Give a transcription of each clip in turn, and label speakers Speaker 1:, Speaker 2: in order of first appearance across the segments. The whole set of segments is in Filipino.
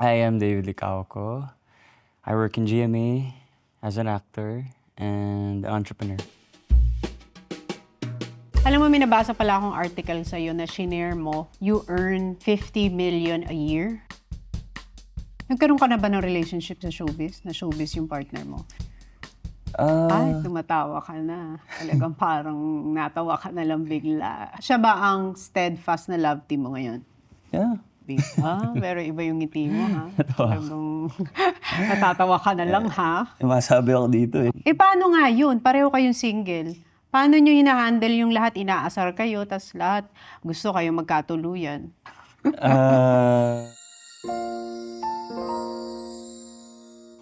Speaker 1: I am David Licauco. I work in GMA as an actor and entrepreneur.
Speaker 2: Alam mo, may nabasa pala akong article sa'yo na shinare mo, you earn 50 million a year. Nagkaroon ka na ba ng relationship sa showbiz? Na showbiz yung partner mo? Ay, tumatawa ka na. Talagang parang natawa ka na lang bigla. Siya ba ang steadfast na love team mo ngayon?
Speaker 1: Yeah.
Speaker 2: Pero iba yung ngiti mo, ha? Talagang natatawa ka na lang, ha?
Speaker 1: Masabi ako dito eh.
Speaker 2: Paano nga yun? Pareho kayong single. Paano nyo hina-handle yung lahat? Inaasar kayo, tas lahat gusto kayo magkatuluyan.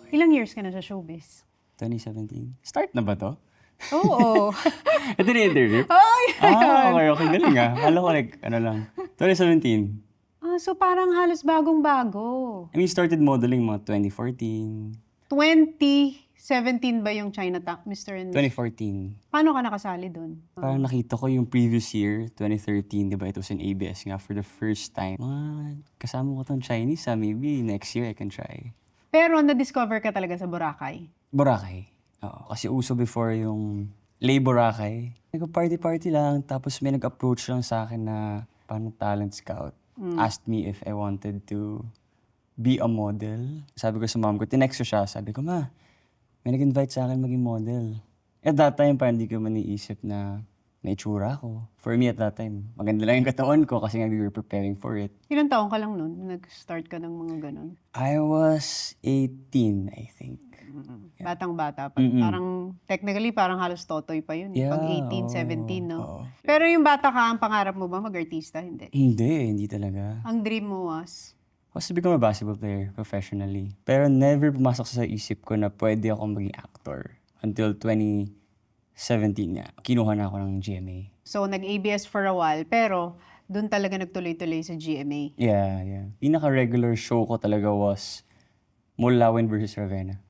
Speaker 2: Ilang years ka na sa showbiz?
Speaker 1: 2017. Start na ba to?
Speaker 2: Oo.
Speaker 1: Ito na yung interview?
Speaker 2: Ay!
Speaker 1: Okay. Galing ah. Alam ko like, ano lang. 2017.
Speaker 2: So parang halos bagong-bago.
Speaker 1: I mean, started modeling mga 2014.
Speaker 2: 2017 ba yung Chinatown, Mr. and Miss?
Speaker 1: 2014.
Speaker 2: Paano ka nakasali doon?
Speaker 1: Parang nakita ko yung previous year, 2013, di ba? It was in ABS nga for the first time. Kasama ko tong Chinese maybe next year I can try.
Speaker 2: Pero na-discover ka talaga sa Boracay?
Speaker 1: Boracay. Oo, kasi uso before yung Lay Boracay. Nag-party-party lang, tapos may nag-approach lang sa akin na parang talent scout. Asked me if I wanted to be a model. Sabi ko sa mom ko, tinext ko siya, sabi ko, ma, may nag-invite sa akin maging model. At that time, parang hindi ko man iisip na may itsura ko. For me at that time, maganda lang yung katawan ko kasi nga we were preparing for it.
Speaker 2: Ilang taon ka lang noon? Nag-start ka ng mga ganun?
Speaker 1: I was 18, I think.
Speaker 2: Batang-bata pa. Parang, technically, parang halos totoy pa yun.
Speaker 1: Yeah,
Speaker 2: Pag 18, 17, no?
Speaker 1: oo.
Speaker 2: Pero yung bata ka, ang pangarap mo ba mag-artista? Hindi.
Speaker 1: Hindi talaga.
Speaker 2: Ang dream mo was?
Speaker 1: I was to become a basketball player professionally. Pero never pumasok sa isip ko na pwede akong maging actor. Until 2017 nga. Kinuha na ako ng GMA.
Speaker 2: So, nag-ABS for a while, pero doon talaga nagtuloy-tuloy sa GMA.
Speaker 1: Yeah. Pinaka-regular show ko talaga was Mulawin versus Ravenna.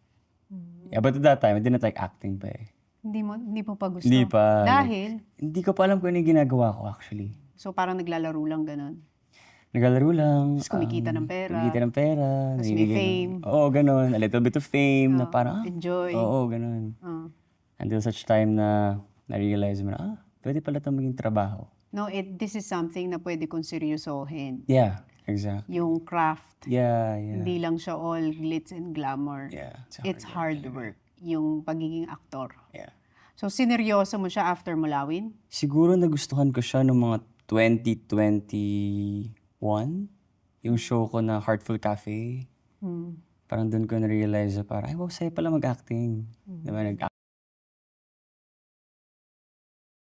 Speaker 1: Yeah, but at that time, I didn't like acting pa eh.
Speaker 2: Hindi mo pa gusto?
Speaker 1: Hindi pa.
Speaker 2: Dahil?
Speaker 1: Hindi ko pa alam kung ano yung ginagawa ko actually.
Speaker 2: So, parang naglalaro lang ganun.
Speaker 1: Naglalaro lang.
Speaker 2: Tapos kumikita ng pera.
Speaker 1: Kumikita ng pera.
Speaker 2: Tapos may
Speaker 1: namimigay
Speaker 2: fame.
Speaker 1: Oo, ganun. A little bit of fame na parang,
Speaker 2: Enjoy.
Speaker 1: Oo, ganun. Until such time na na-realize mo na, pwede pala itong maging trabaho.
Speaker 2: No, this is something na pwede kong seryosohin.
Speaker 1: Yeah, exactly.
Speaker 2: Yung craft.
Speaker 1: Yeah.
Speaker 2: Hindi lang siya all glitz and glamour.
Speaker 1: Yeah.
Speaker 2: It's hard work. Yung pagiging aktor.
Speaker 1: Yeah.
Speaker 2: So, sineryoso mo siya after Mulawin?
Speaker 1: Siguro nagustuhan ko siya noong mga 2021. Yung show ko na Heartful Cafe. Parang doon ko na-realize na parang, ay, wow, saya pala mag-acting. Diba,